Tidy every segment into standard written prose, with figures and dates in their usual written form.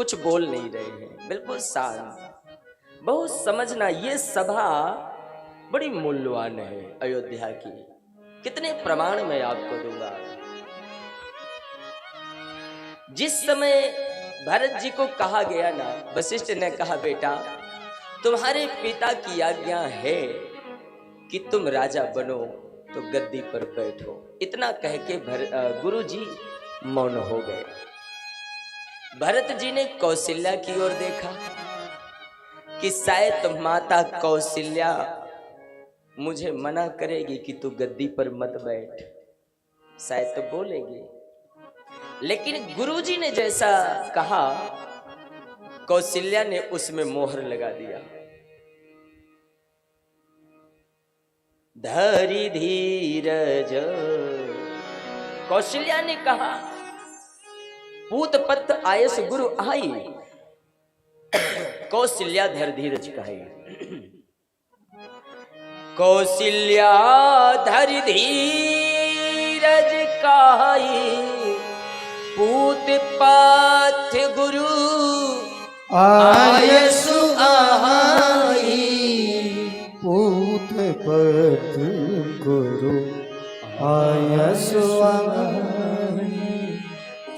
कुछ बोल नहीं रहे हैं, बिल्कुल शांत। बहुत समझना, ये सभा बड़ी मूल्यवान है अयोध्या की। कितने प्रमाण मैं आपको दूंगा। जिस समय भरत जी को कहा गया ना, वशिष्ठ ने कहा बेटा तुम्हारे पिता की आज्ञा है कि तुम राजा बनो तो गद्दी पर बैठो। इतना कह के गुरु जी मौन हो गए। भरत जी ने कौशल्या की ओर देखा कि शायद माता कौशल्या मुझे मना करेगी कि तू गद्दी पर मत बैठ, शायद तो बोलेगी। लेकिन गुरुजी ने जैसा कहा कौशल्या ने उसमें मोहर लगा दिया। धरी धीरज, कौशल्या ने कहा पूत पत आयस गुरु आई, कौशल्या धर धीरज कहे। कौशल्या धर धीरज कहाई, पूत पाथ गुरु आयसु आई, पूत पाथ गुरु आयसु आई।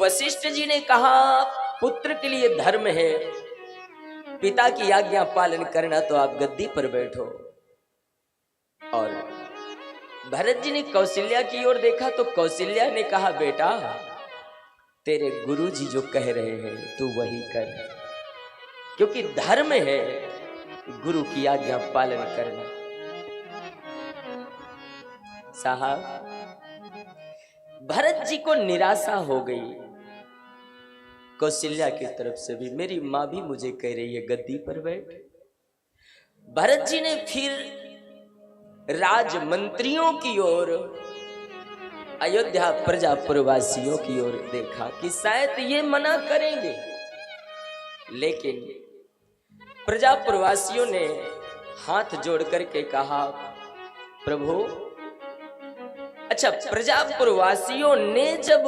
वशिष्ठ जी ने कहा पुत्र के लिए धर्म है, पिता की आज्ञा पालन करना, तो आप गद्दी पर बैठो। और भरत जी ने कौशल्या की ओर देखा तो कौशल्या ने कहा बेटा तेरे गुरुजी जो कह रहे हैं तू वही कर, क्योंकि धर्म है गुरु की आज्ञा पालन करना। साहब भरत जी को निराशा हो गई कौशल्या की तरफ से भी, मेरी माँ भी मुझे कह रही है गद्दी पर बैठ। भरत जी ने फिर राजमंत्रियों की ओर, अयोध्या प्रजापुरवासियों की ओर देखा कि शायद ये मना करेंगे। लेकिन प्रजापुरवासियों ने हाथ जोड़ करके कहा प्रभु, अच्छा प्रजापुरवासियों ने जब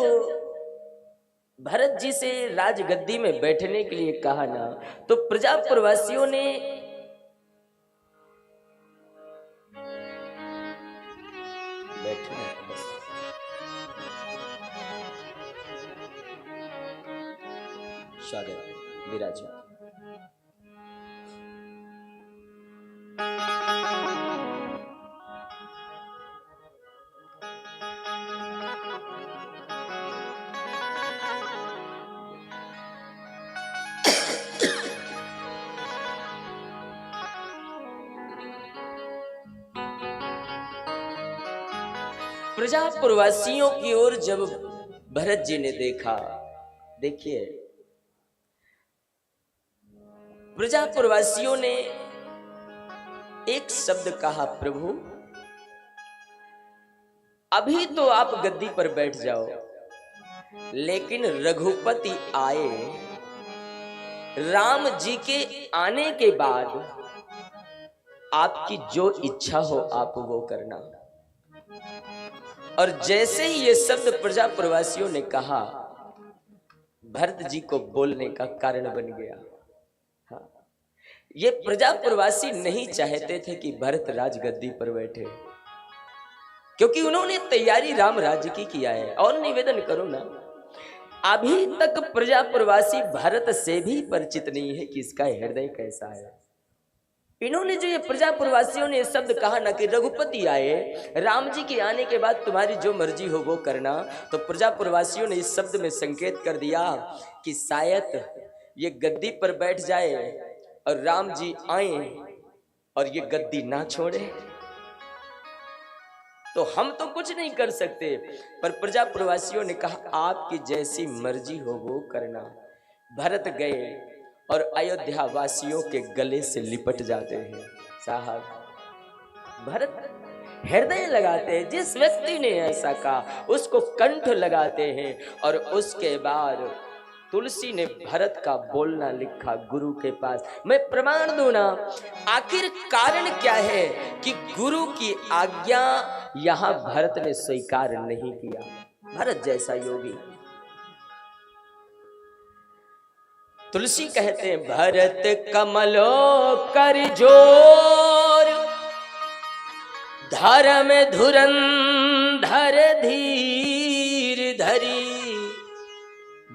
भरत जी से राजगद्दी में बैठने के लिए कहा ना, तो प्रजापुरवासियों ने बैठना बस। स्वागत विराजमान। प्रजापुरवासियों की ओर जब भरत जी ने देखा, देखिए प्रजापुरवासियों ने एक शब्द कहा प्रभु अभी तो आप गद्दी पर बैठ जाओ, लेकिन रघुपति आए, राम जी के आने के बाद आपकी जो इच्छा हो आप वो करना। और जैसे ही ये शब्द प्रजापुरवासियों ने कहा, भरत जी को बोलने का कारण बन गया। हाँ, ये प्रजापुरवासी नहीं चाहते थे कि भरत राजगद्दी पर बैठे, क्योंकि उन्होंने तैयारी राम राज्य की किया है। और निवेदन करो ना, अभी तक प्रजापुरवासी भारत से भी परिचित नहीं है कि इसका हृदय कैसा है। इन्होंने जो ये प्रजापुरवासियों ने शब्द कहा ना कि रघुपति आए, राम जी के आने के बाद तुम्हारी जो मर्जी हो वो करना, तो प्रजापुरवासियों ने इस शब्द में संकेत कर दिया कि शायद ये गद्दी पर बैठ जाए और राम जी आए और ये गद्दी ना छोड़े, तो हम तो कुछ नहीं कर सकते। पर प्रजापुरवासियों ने कहा आपकी जैसी मर्जी हो वो करना। भरत गए और अयोध्या वासियों के गले से लिपट जाते हैं। साहब भरत हृदय लगाते हैं, जिस व्यक्ति ने ऐसा कहा उसको कंठ लगाते हैं। और उसके बाद तुलसी ने भरत का बोलना लिखा गुरु के पास। मैं प्रमाण दूं ना, आखिर कारण क्या है कि गुरु की आज्ञा यहां भरत ने स्वीकार नहीं किया। भरत जैसा योगी तुलसी कहते हैं भरत कमलो कर जोर, धर्म धुरंधर धीर धरी,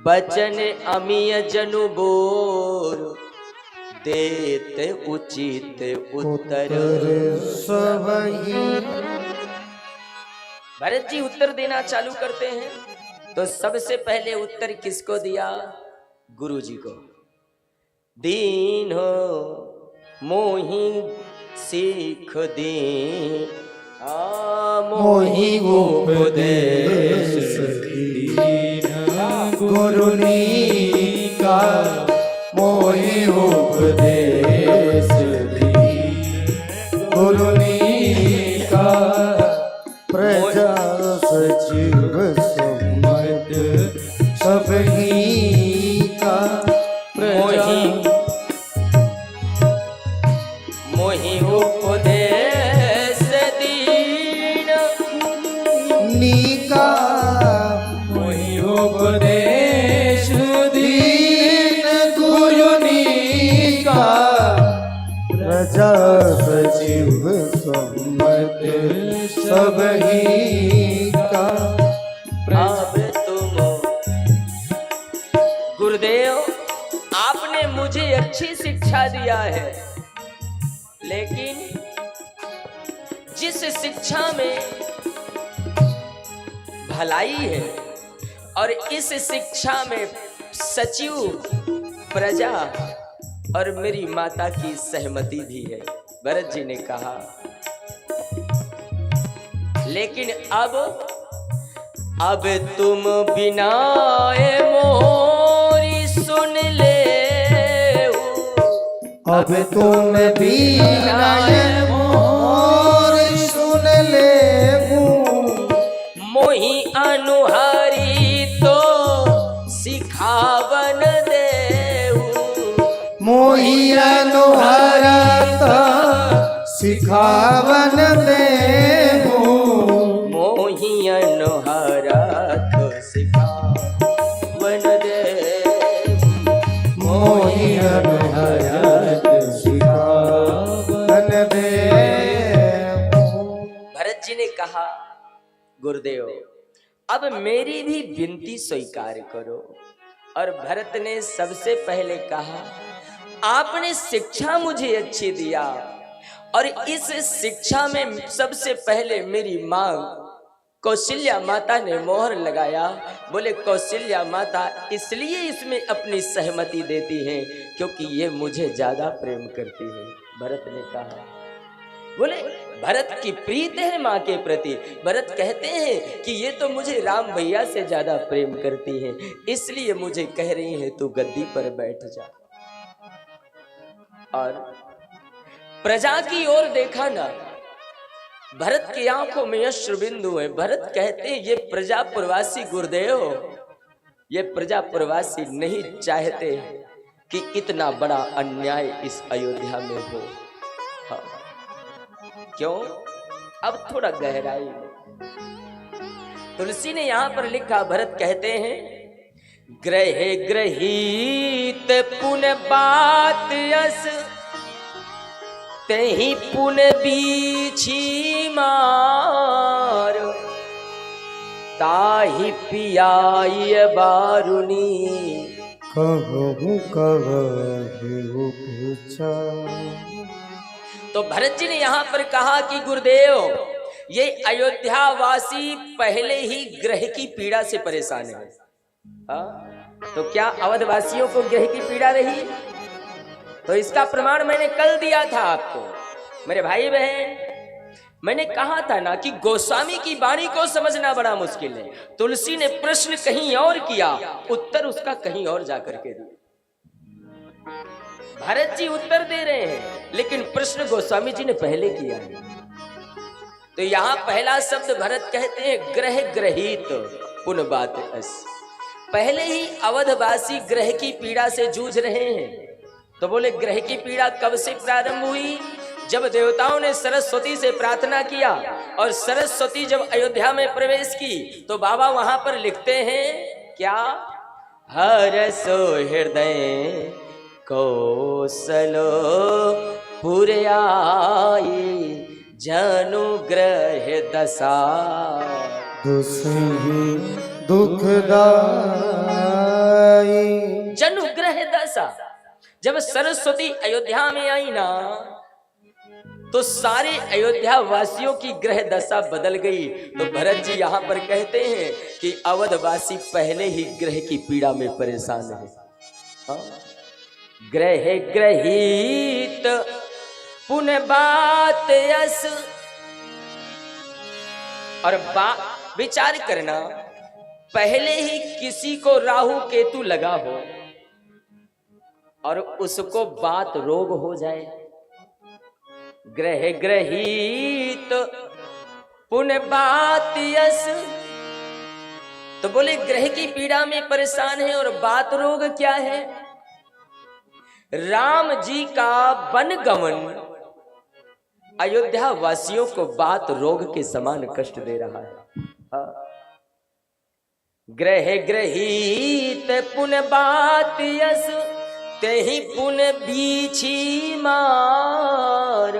बचन अमिय जनु बोर, देते उचित उत्तर सबही। भरत जी उत्तर देना चालू करते हैं तो सबसे पहले उत्तर किसको दिया? गुरु जी को। दीन हो मोहि सीख दीन, मोहि उपदेश दीन, गुरुनी का मोहि उपदेश दीन, गुरुनी का प्रजा सचिव सम्मत सबही का। मोहि उपदेश दीन नीका, मोहि उपदेश दीन, गुरु नीका प्रजा सचिव सम्मत सबही का। अब तुम गुरुदेव आपने मुझे अच्छी शिक्षा दिया है, लेकिन जिस शिक्षा में भलाई है और इस शिक्षा में सचिव, प्रजा और मेरी माता की सहमति भी है, भरत जी ने कहा। लेकिन अब तुम बिना मोरी सुन ले, अब तुम बिना मोरी सुन ले, मोहि अनुहारी तो सिखावन देऊ, मोहि अनुहारा सिखावन देऊ, मोहि अनुहारा तो सिखावन देऊ, मोहि अनुहारा सिखावन देऊ। भरत जी ने कहा गुरुदेव अब मेरी भी विनती स्वीकार करो। और भरत ने सबसे पहले कहा आपने शिक्षा मुझे अच्छी दिया और इस शिक्षा में सबसे पहले मेरी माँ कौशल्या माता ने मोहर लगाया। बोले कौशल्या माता इसलिए इसमें अपनी सहमति देती हैं क्योंकि ये मुझे ज्यादा प्रेम करती है। भरत ने कहा, बोले भरत की प्रीत है माँ के प्रति। भरत कहते हैं कि ये तो मुझे राम भैया से ज्यादा प्रेम करती है, इसलिए मुझे कह रही है तू गद्दी पर बैठ जा। और प्रजा की ओर देखा ना, भरत की आंखों में अश्रुबिंदु है। भरत कहते हैं ये प्रजा प्रवासी गुरुदेव, ये प्रजा प्रवासी नहीं चाहते कि इतना बड़ा अन्याय इस अयोध्या में हो। हाँ। क्यों? अब थोड़ा गहराई में तुलसी ने यहां पर लिखा, भरत कहते हैं ग्रहे ग्रहीत पुन बात यस, तेहि पुन बीछी मार, ताहि पियाय बारुनी, कहूँ कहूँ पूछा। तो भरत जी ने यहां पर कहा कि गुरुदेव ये अयोध्या वासी पहले ही ग्रह की पीड़ा से परेशान है। तो क्या अवध वासियों को ग्रह की पीड़ा रही? तो इसका प्रमाण मैंने कल दिया था आपको मेरे भाई बहन। मैंने कहा था ना कि गोस्वामी की वाणी को समझना बड़ा मुश्किल है। तुलसी ने प्रश्न कहीं और किया, उत्तर उसका कहीं और जाकर के दिया। भरत जी उत्तर दे रहे हैं लेकिन प्रश्न गोस्वामी जी ने पहले किया है। तो यहां पहला शब्द भरत कहते हैं ग्रह ग्रहित पुन बात अस। पहले ही अवधवासी ग्रह की पीड़ा से जूझ रहे हैं। तो बोले ग्रह की पीड़ा कब से प्रारंभ हुई? जब देवताओं ने सरस्वती से प्रार्थना किया और सरस्वती जब अयोध्या में प्रवेश की तो बाबा वहां पर लिखते हैं क्या? हरसो हृदय कौशलो पुरयाई जनुग्रह दशा दुसही दुखदाई। जनुग्रह दशा। जब सरस्वती अयोध्या में आई ना तो सारे अयोध्या वासियों की ग्रह दशा बदल गई। तो भरत जी यहाँ पर कहते हैं कि अवधवासी पहले ही ग्रह की पीड़ा में परेशान है। हाँ? ग्रह ग्रहित पुनः बात यस। और विचार करना, पहले ही किसी को राहु केतु लगा हो और उसको बात रोग हो जाए। ग्रह ग्रहित पुनः बात यस। तो बोले ग्रह की पीड़ा में परेशान है और बात रोग क्या है? राम जी का वनगमन अयोध्या वासियों को बात रोग के समान कष्ट दे रहा है। हाँ। ग्रह ग्रहित पुन बात यस तेहि पुन बीछी मार।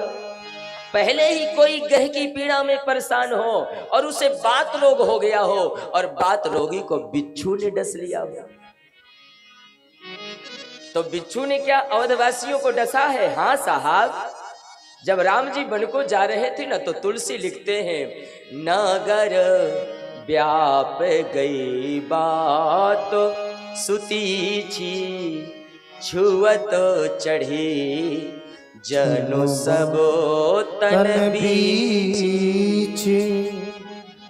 पहले ही कोई ग्रह की पीड़ा में परेशान हो और उसे बात रोग हो गया हो और बात रोगी को बिच्छू ने डस लिया हो। तो बिच्छू ने क्या अवधवासियों को डसा है? हाँ साहब, जब राम जी वन को जा रहे थे ना तो तुलसी लिखते हैं, नगर व्याप गई बात सुतीछी छुअत चढ़ी जनु सबो तन बीछी।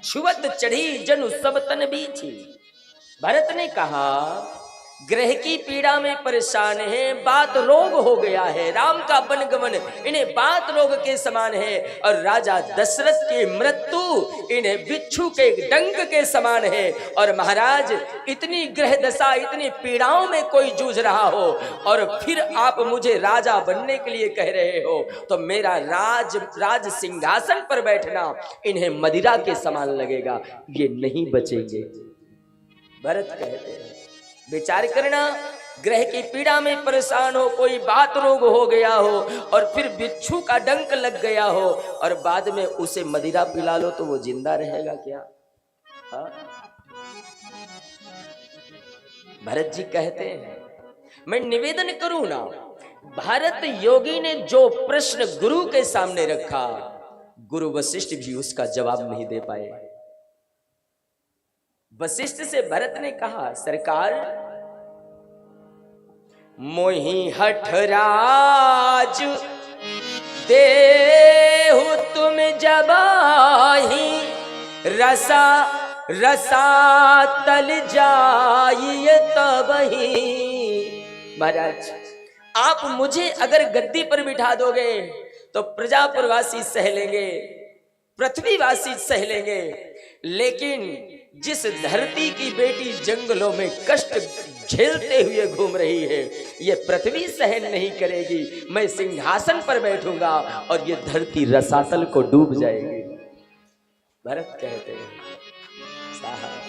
छुअत चढ़ी जनु सब तन बीछी। भरत ने कहा ग्रह की पीड़ा में परेशान है, बात रोग हो गया है। राम का वनगमन इन्हें बात रोग के समान है और राजा दशरथ की मृत्यु इन्हें बिच्छू के डंक के समान है। और महाराज, इतनी ग्रह दशा, इतनी पीड़ाओं में कोई जूझ रहा हो और फिर आप मुझे राजा बनने के लिए कह रहे हो, तो मेरा राज सिंहासन पर बैठना इन्हें मदिरा के समान लगेगा, ये नहीं बचेंगे। भरत कहते हैं विचार करना, ग्रह की पीड़ा में परेशान हो, कोई बात रोग हो गया हो और फिर बिच्छू का डंक लग गया हो और बाद में उसे मदिरा पिला लो तो वो जिंदा रहेगा क्या? हा? भरत जी कहते हैं मैं निवेदन करूं ना, भारत योगी ने जो प्रश्न गुरु के सामने रखा, गुरु वशिष्ठ भी उसका जवाब नहीं दे पाए। वशिष्ठ से भरत ने कहा, सरकार मोहि हठराज देहु तुम जबाही रसा तल जाइए तबही। महाराज, आप मुझे अगर गद्दी पर बिठा दोगे तो प्रजापुरवासी सह लेंगे, पृथ्वीवासी सह लेंगे, लेकिन जिस धरती की बेटी जंगलों में कष्ट झेलते हुए घूम रही है, ये पृथ्वी सहन नहीं करेगी। मैं सिंहासन पर बैठूंगा और ये धरती रसातल को डूब जाएगी। भरत कहते हैं साहब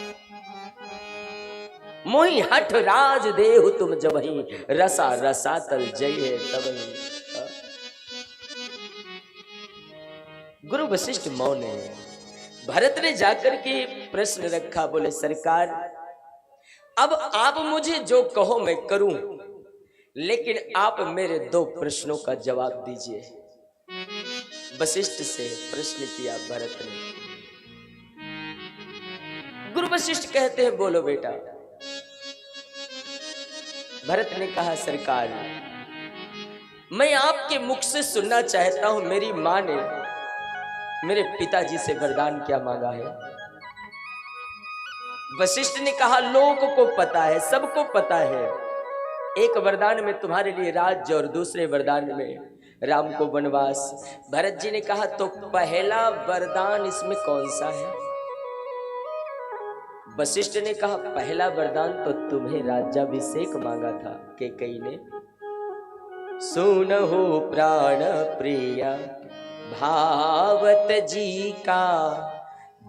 मोहि हठ राज देहु तुम जबहि रसातल जय तबहि। गुरु वशिष्ठ मौन है। भरत ने जाकर के प्रश्न रखा, बोले सरकार अब आप मुझे जो कहो मैं करूं, लेकिन आप मेरे 2 प्रश्नों का जवाब दीजिए। वशिष्ठ से प्रश्न किया भरत ने। गुरु वशिष्ठ कहते हैं बोलो बेटा। भरत ने कहा सरकार मैं आपके मुख से सुनना चाहता हूं, मेरी मां ने मेरे पिताजी से वरदान क्या मांगा है। वशिष्ठ ने कहा लोगों को पता है, सबको पता है, एक वरदान में तुम्हारे लिए राज्य और दूसरे वरदान में राम को वनवास। भरत जी ने कहा तो पहला वरदान इसमें कौन सा है? वशिष्ठ ने कहा पहला वरदान तो तुम्हें राज्याभिषेक मांगा था कैकेयी ने। सुनहु प्राण प्रिया भावत जी का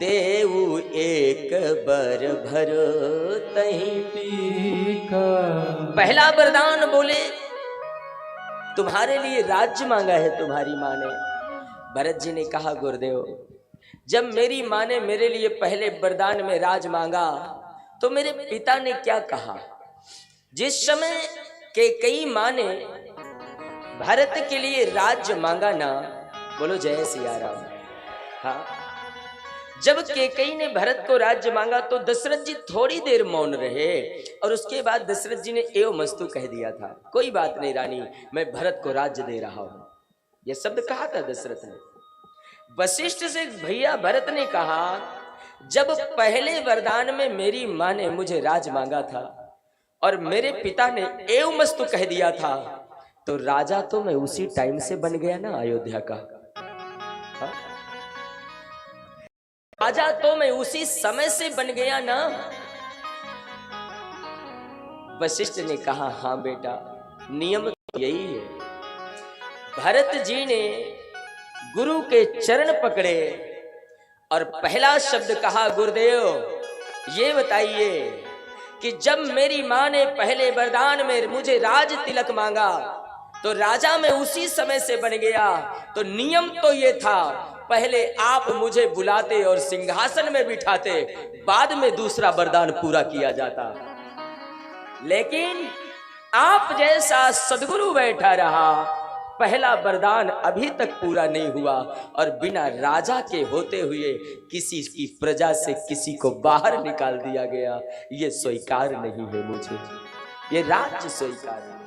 देऊ एक बर भर तही। पहला वरदान बोले तुम्हारे लिए राज्य मांगा है तुम्हारी माँ ने। भरत जी ने कहा गुरुदेव, जब मेरी माँ ने मेरे लिए पहले वरदान में राज मांगा तो मेरे पिता ने क्या कहा? जिस समय कैकेयी माँ ने भरत के लिए राज्य मांगा ना, बोलो जय सिया राम। हाँ, जब कैकेयी ने भरत को राज्य मांगा तो दशरथ जी थोड़ी देर मौन रहे और उसके बाद दशरथ जी ने एवं मस्तु कह दिया था, कोई बात नहीं रानी, मैं भरत को राज्य दे रहा हूं। यह शब्द कहा था दशरथ ने। वशिष्ठ से भैया भरत ने कहा, जब पहले वरदान में मेरी मां ने मुझे राज मांगा था और मेरे पिता ने एवं मस्तु कह दिया था, तो राजा तो मैं उसी टाइम से बन गया ना अयोध्या का। हाँ? राजा तो मैं उसी समय से बन गया ना। वशिष्ठ ने कहा, हाँ बेटा, नियम तो यही है। भरत जी ने गुरु के चरण पकड़े और पहला शब्द कहा, गुरुदेव ये बताइए कि जब मेरी मां ने पहले वरदान में मुझे राज तिलक मांगा तो राजा मैं उसी समय से बन गया, तो नियम तो ये था, पहले आप मुझे बुलाते और सिंहासन में बिठाते, बाद में दूसरा वरदान पूरा किया जाता। लेकिन आप जैसा सदगुरु बैठा रहा, पहला वरदान अभी तक पूरा नहीं हुआ और बिना राजा के होते हुए किसी की प्रजा से किसी को बाहर निकाल दिया गया। ये स्वीकार नहीं है मुझे, ये राज्य स्वीकार नहीं।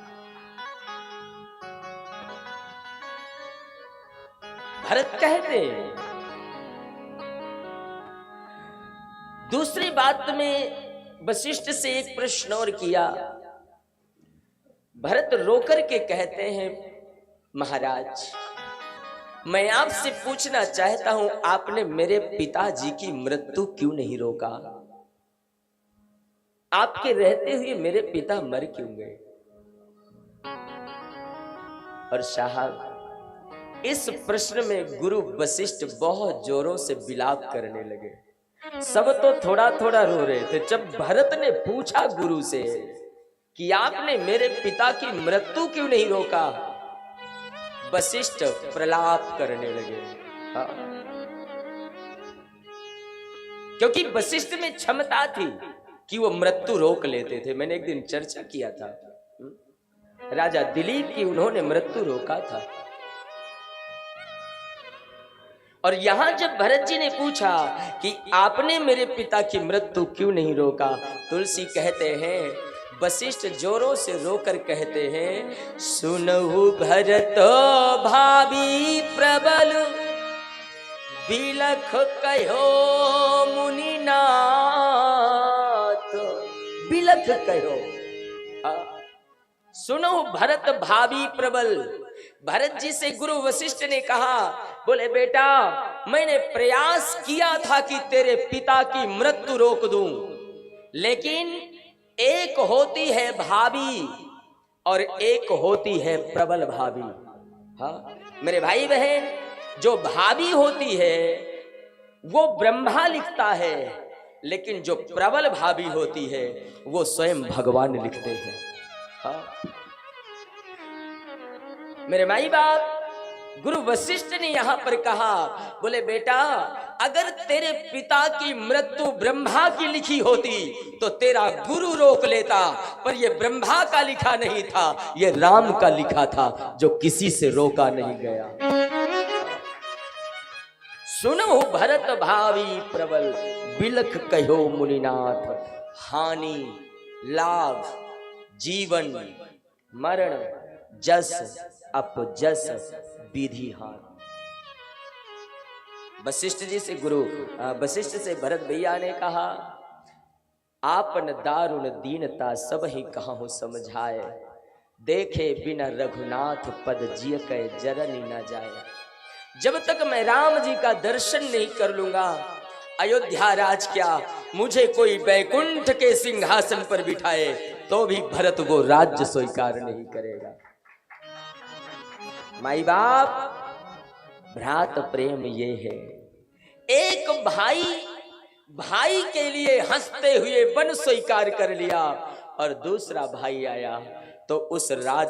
भरत कहते हैं। दूसरी बात में वशिष्ठ से एक प्रश्न और किया। भरत रोकर के कहते हैं, महाराज मैं आपसे पूछना चाहता हूं, आपने मेरे पिताजी की मृत्यु क्यों नहीं रोका? आपके रहते हुए मेरे पिता मर क्यों गए? और साहब, इस प्रश्न में गुरु वशिष्ठ बहुत जोरों से विलाप करने लगे। सब तो थोड़ा थोड़ा रो रहे थे। जब भरत ने पूछा गुरु से कि आपने मेरे पिता की मृत्यु क्यों नहीं रोका, वशिष्ठ प्रलाप करने लगे। हाँ। क्योंकि वशिष्ठ में क्षमता थी कि वो मृत्यु रोक लेते थे। मैंने एक दिन चर्चा किया था, राजा दिलीप की उन्होंने मृत्यु रोका था। और यहां जब भरत जी ने पूछा कि आपने मेरे पिता की मृत्यु क्यों नहीं रोका, तुलसी कहते हैं, वशिष्ठ जोरों से रोकर कहते हैं, सुनहु भरत भावी प्रबल, बिलख कहो मुनिनाथ। बिलख कहो, सुनो भरत भावी प्रबल। भरत जी से गुरु वशिष्ठ ने कहा, बोले बेटा मैंने प्रयास किया था कि तेरे पिता की मृत्यु रोक दूं, लेकिन एक होती है भाभी और एक होती है प्रबल भाभी। हाँ मेरे भाई बहन, जो भाभी होती है वो ब्रह्मा लिखता है, लेकिन जो प्रबल भाभी होती है वो स्वयं भगवान लिखते हैं। हाँ मेरे माई बाप, गुरु वशिष्ठ ने यहां पर कहा, बोले बेटा अगर तेरे पिता की मृत्यु ब्रह्मा की लिखी होती तो तेरा गुरु रोक लेता, पर यह ब्रह्मा का लिखा नहीं था, यह राम का लिखा था जो किसी से रोका नहीं गया। सुनो भरत भावी प्रबल, बिलख कहो मुनिनाथ। हानि लाभ जीवन मरण जस अपजस विधि हार। वशिष्ठ जी से गुरु वशिष्ठ से भरत भैया ने कहा, आपन दारुण दीनता सब ही कहां समझाए, देखे बिना रघुनाथ पद जिय के जरनी न जाए। जब तक मैं राम जी का दर्शन नहीं कर लूंगा, अयोध्या राज क्या मुझे कोई बैकुंठ के सिंहासन पर बिठाए तो भी भरत वो राज्य स्वीकार नहीं करेगा। माई बाप, भ्रात प्रेम ये है एक भाई भाई के लिए हंसते हुए वन स्वीकार कर लिया और दूसरा भाई आया तो उस राज